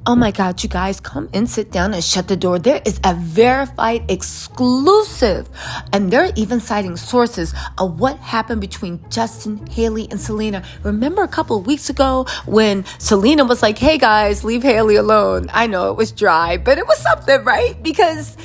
Oh my God, you guys, come and sit down and shut the door. There is a verified exclusive. And they're even citing sources of what happened between Justin, Hailey, and Selena. Remember a couple of weeks ago when Selena was like, hey guys, leave Hailey alone. I know it was dry, but it was something, right? Because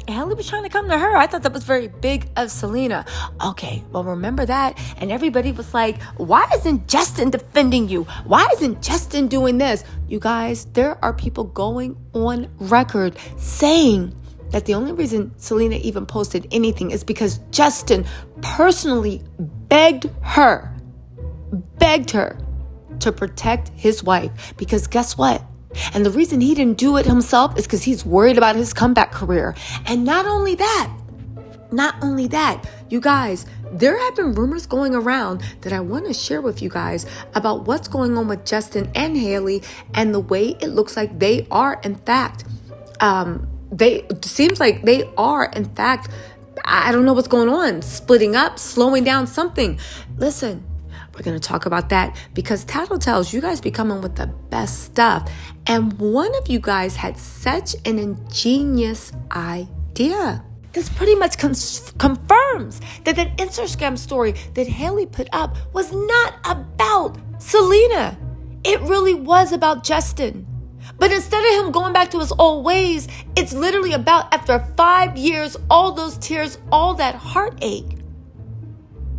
Hailey was trying to come to her. I thought that was very big of Selena. Okay, well, remember that. And everybody was like, why isn't Justin defending you? Why isn't Justin doing this? You guys, there are people going on record saying that the only reason Selena even posted anything is because Justin personally begged her to protect his wife. Because guess what? And the reason he didn't do it himself is because he's worried about his comeback career. And not only that, you guys, there have been rumors going around that I want to share with you guys about what's going on with Justin and Hailey and the way it looks like they are, in fact, I don't know what's going on, splitting up, slowing down, something. Listen, we're going to talk about that because TisaTells, you guys be coming with the best stuff. And one of you guys had such an ingenious idea. This pretty much confirms that Instagram story that Hailey put up was not about Selena. It really was about Justin. But instead of him going back to his old ways, it's literally about, after 5 years, all those tears, all that heartache,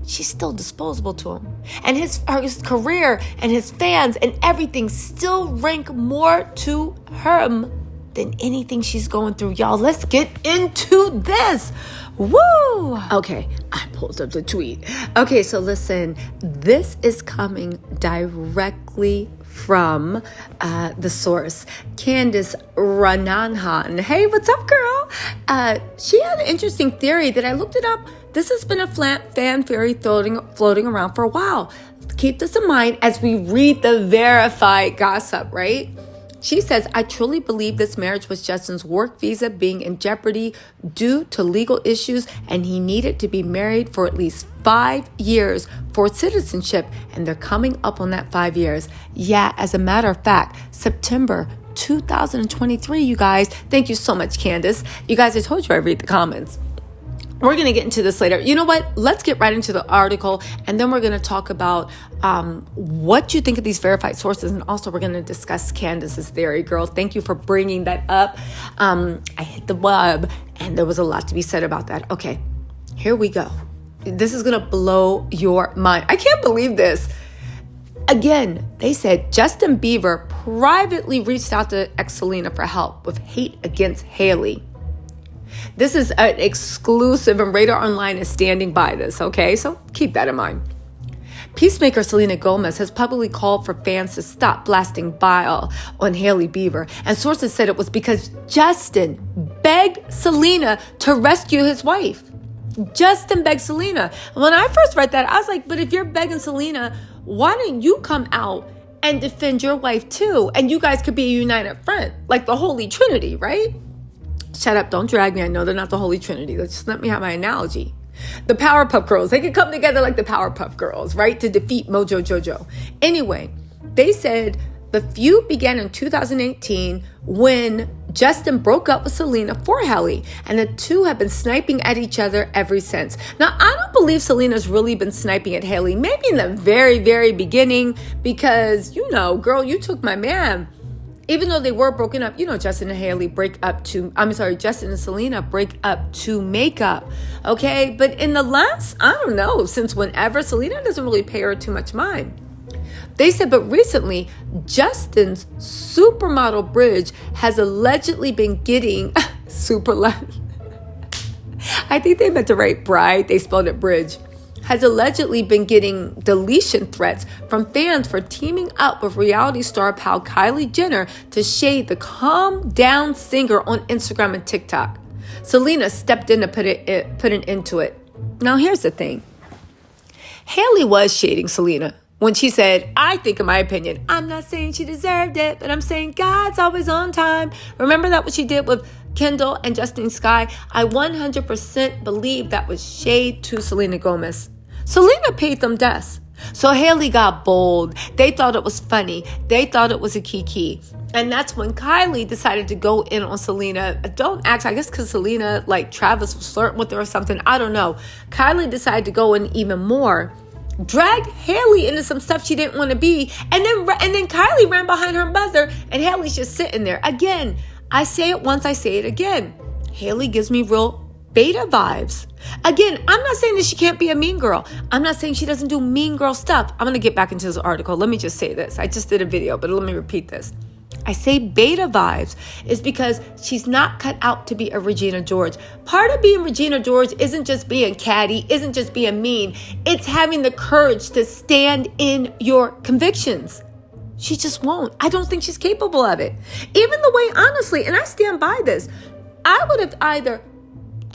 she's still disposable to him. And his career and his fans and everything still rank more to him than anything she's going through. Y'all, let's get into this. Woo! Okay, I pulled up the tweet. Okay, so listen, this is coming directly from the source, Candace Rananhan. Hey, what's up, girl? She had an interesting theory that I looked it up. This has been a fan theory floating around for a while. Keep this in mind as we read the verified gossip, right? She says, I truly believe this marriage was Justin's work visa being in jeopardy due to legal issues, and he needed to be married for at least 5 years for citizenship, and they're coming up on that 5 years. Yeah, as a matter of fact, September 2023, you guys. Thank you so much, Candace. You guys, I told you I read the comments. We're going to get into this later. You know what? Let's get right into the article, and then we're going to talk about what you think of these verified sources, and also we're going to discuss Candace's theory. Girl, thank you for bringing that up. I hit the web, and there was a lot to be said about that. Okay, here we go. This is going to blow your mind. I can't believe this. Again, they said Justin Bieber privately reached out to ex-Selena for help with hate against Hailey. This is an exclusive, and Radar Online is standing by this, okay? So keep that in mind. Peacemaker Selena Gomez has publicly called for fans to stop blasting bile on Hailey Bieber, and sources said it was because Justin begged Selena to rescue his wife. Justin begged Selena. When I first read that, I was like, but if you're begging Selena, why didn't you come out and defend your wife too? And you guys could be a united front, like the Holy Trinity, right? Shut up, don't drag me. I know they're not the Holy Trinity. Just let me have my analogy. The Powerpuff Girls, they could come together like the Powerpuff Girls, right? To defeat Mojo Jojo. Anyway, they said the feud began in 2018 when Justin broke up with Selena for Hailey, and the two have been sniping at each other ever since. Now, I don't believe Selena's really been sniping at Hailey, maybe in the very, very beginning, because, you know, girl, you took my man. Even though they were broken up, you know, Justin and Selena break up to make up, okay? But in the last, I don't know, since whenever, Selena doesn't really pay her too much mind. They said, but recently, Justin's supermodel Bridge has allegedly been getting I think they meant to write bride. They spelled it Bridge. Has allegedly been getting deletion threats from fans for teaming up with reality star pal Kylie Jenner to shade the calm down singer on Instagram and TikTok. Selena stepped in to put an end to it. Now, here's the thing. Hailey was shading Selena when she said, I think, in my opinion, I'm not saying she deserved it, but I'm saying God's always on time. Remember that what she did with Kendall and Justine Skye? I 100% believe that was shade to Selena Gomez. Selena paid them dust. So Hailey got bold. They thought it was funny. They thought it was a kiki. And that's when Kylie decided to go in on Selena. Don't act, I guess because Selena, like Travis was flirting with her or something. I don't know. Kylie decided to go in even more. Dragged Hailey into some stuff she didn't want to be. And then Kylie ran behind her mother. And Hailey's just sitting there. Again, I say it once, I say it again. Hailey gives me real beta vibes. Again, I'm not saying that she can't be a mean girl. I'm not saying she doesn't do mean girl stuff. I'm going to get back into this article. Let me just say this. I just did a video, but let me repeat this. I say beta vibes is because she's not cut out to be a Regina George. Part of being Regina George isn't just being catty, isn't just being mean. It's having the courage to stand in your convictions. She just won't. I don't think she's capable of it. Even the way, honestly, and I stand by this, I would have either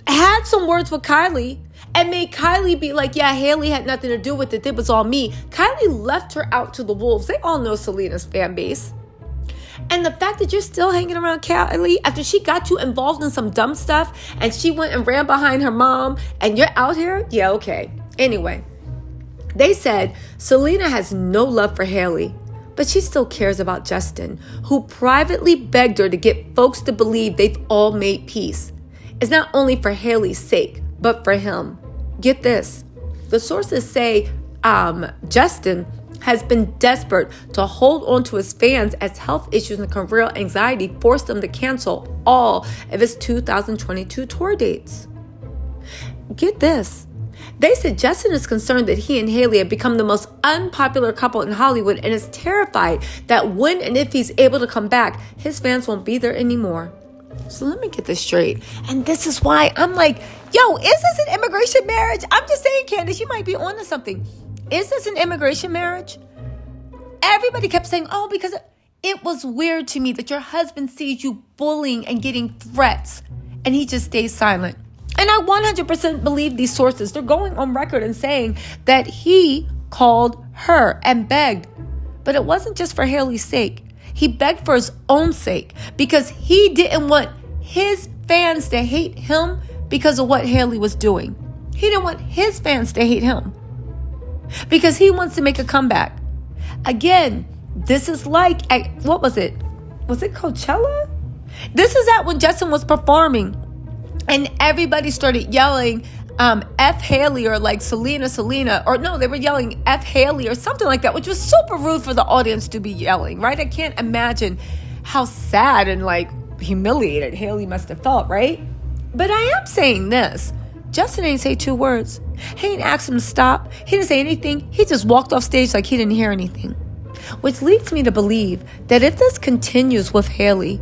had some words with Kylie and made Kylie be like, yeah, Hailey had nothing to do with it. It was all me. Kylie left her out to the wolves. They all know Selena's fan base. And the fact that you're still hanging around Kylie after she got you involved in some dumb stuff and she went and ran behind her mom and you're out here? Yeah, okay. Anyway, they said Selena has no love for Hailey, but she still cares about Justin, who privately begged her to get folks to believe they've all made peace. It's not only for Hailey's sake, but for him. Get this. The sources say Justin has been desperate to hold on to his fans as health issues and career anxiety forced him to cancel all of his 2022 tour dates. Get this. They said Justin is concerned that he and Hailey have become the most unpopular couple in Hollywood and is terrified that when and if he's able to come back, his fans won't be there anymore. So let me get this straight. And this is why I'm like, yo, is this an immigration marriage? I'm just saying, Candace, you might be onto something. Is this an immigration marriage? Everybody kept saying, oh, because it was weird to me that your husband sees you bullying and getting threats and he just stays silent. And I 100% believe these sources. They're going on record and saying that he called her and begged. But it wasn't just for Hailey's sake. He begged for his own sake because he didn't want his fans to hate him because of what Hailey was doing. He didn't want his fans to hate him because he wants to make a comeback. Again, this is like, what was it? Was it Coachella? This is at when Justin was performing and everybody started yelling, F Hailey or like Selena, or no, they were yelling F Hailey or something like that, which was super rude for the audience to be yelling, right? I can't imagine how sad and like humiliated Hailey must have felt, right? But I am saying this. Justin ain't say 2 words. He ain't asked him to stop. He didn't say anything. He just walked off stage like he didn't hear anything. Which leads me to believe that if this continues with Hailey,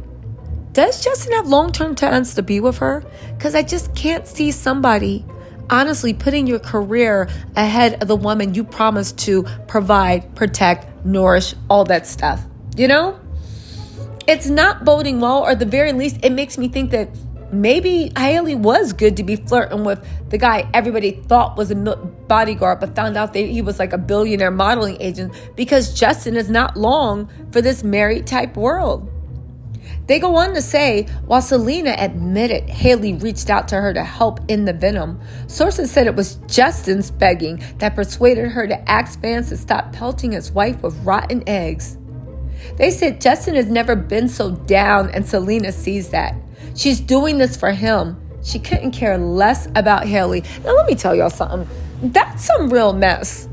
does Justin have long-term plans to be with her? Because I just can't see somebody honestly putting your career ahead of the woman you promised to provide, protect, nourish, all that stuff. You know? It's not boding well, or at the very least, it makes me think that maybe Hailey was good to be flirting with the guy everybody thought was a bodyguard, but found out that he was like a billionaire modeling agent, because Justin is not long for this married type world. They go on to say, while Selena admitted Hailey reached out to her to help end the venom, sources said it was Justin's begging that persuaded her to ask fans to stop pelting his wife with rotten eggs. They said Justin has never been so down, and Selena sees that. She's doing this for him. She couldn't care less about Hailey. Now, let me tell y'all something. That's some real mess.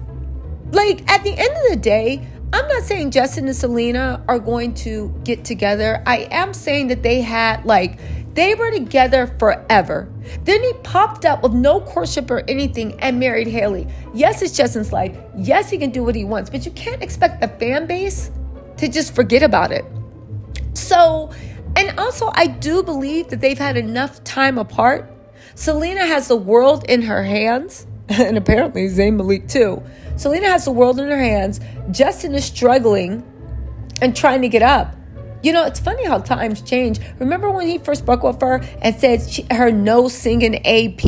Like, at the end of the day, I'm not saying Justin and Selena are going to get together. I am saying that they were together forever. Then he popped up with no courtship or anything and married Hailey. Yes, it's Justin's life. Yes, he can do what he wants, but you can't expect the fan base to just forget about it. So, and also I do believe that they've had enough time apart. Selena has the world in her hands, and apparently Zayn Malik too. Selena has the world in her hands. Justin is struggling and trying to get up. You know, it's funny how times change. Remember when he first broke with her and said her no singing AP?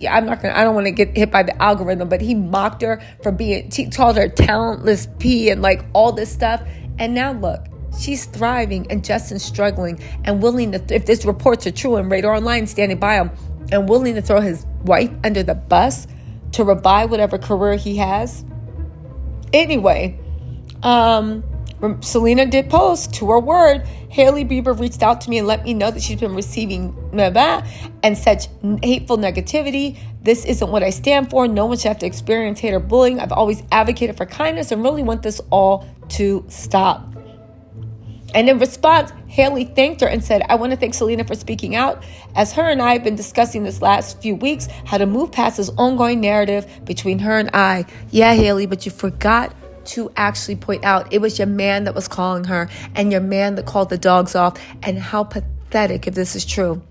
I don't want to get hit by the algorithm, but he mocked her for he called her talentless P and like all this stuff. And now look, she's thriving and Justin's struggling and willing to, if this reports are true and Radar Online standing by him and willing to throw his wife under the bus to revive whatever career he has. Anyway, Selena did post, to her word, Hailey Bieber reached out to me and let me know that she's been receiving and such hateful negativity. This isn't what I stand for. No one should have to experience hate or bullying. I've always advocated for kindness and really want this all to stop. And in response, Hailey thanked her and said, I want to thank Selena for speaking out, as her and I have been discussing this last few weeks how to move past this ongoing narrative between her and I. Yeah, Hailey, but you forgot to actually point out it was your man that was calling her and your man that called the dogs off, and how pathetic if this is true.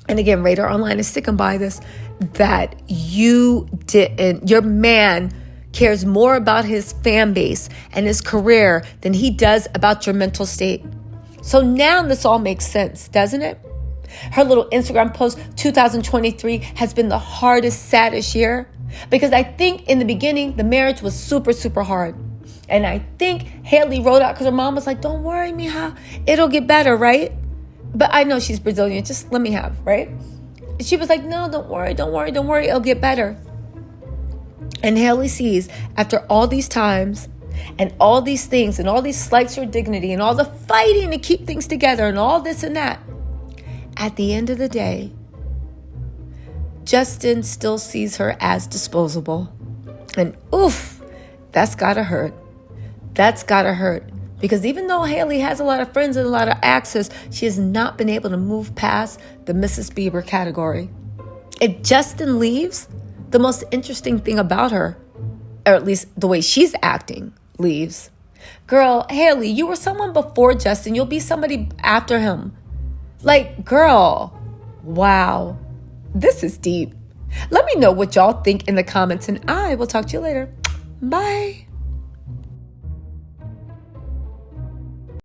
And again, Radar Online is sticking by this, that your man cares more about his fan base and his career than he does about your mental state. So now this all makes sense, doesn't it? Her little Instagram post, 2023 has been the hardest, saddest year, because I think in the beginning, the marriage was super, super hard. And I think Hailey wrote out because her mom was like, don't worry, mija, it'll get better, right? But I know she's Brazilian, just let me have, right? She was like, no, don't worry, it'll get better. And Hailey sees, after all these times and all these things and all these slights to her dignity and all the fighting to keep things together and all this and that, at the end of the day, Justin still sees her as disposable. And oof, that's gotta hurt. That's gotta hurt. Because even though Hailey has a lot of friends and a lot of access, she has not been able to move past the Mrs. Bieber category. If Justin leaves, the most interesting thing about her, or at least the way she's acting, leaves. Girl, Hailey, you were someone before Justin. You'll be somebody after him. Like, girl, wow. This is deep. Let me know what y'all think in the comments, and I will talk to you later. Bye.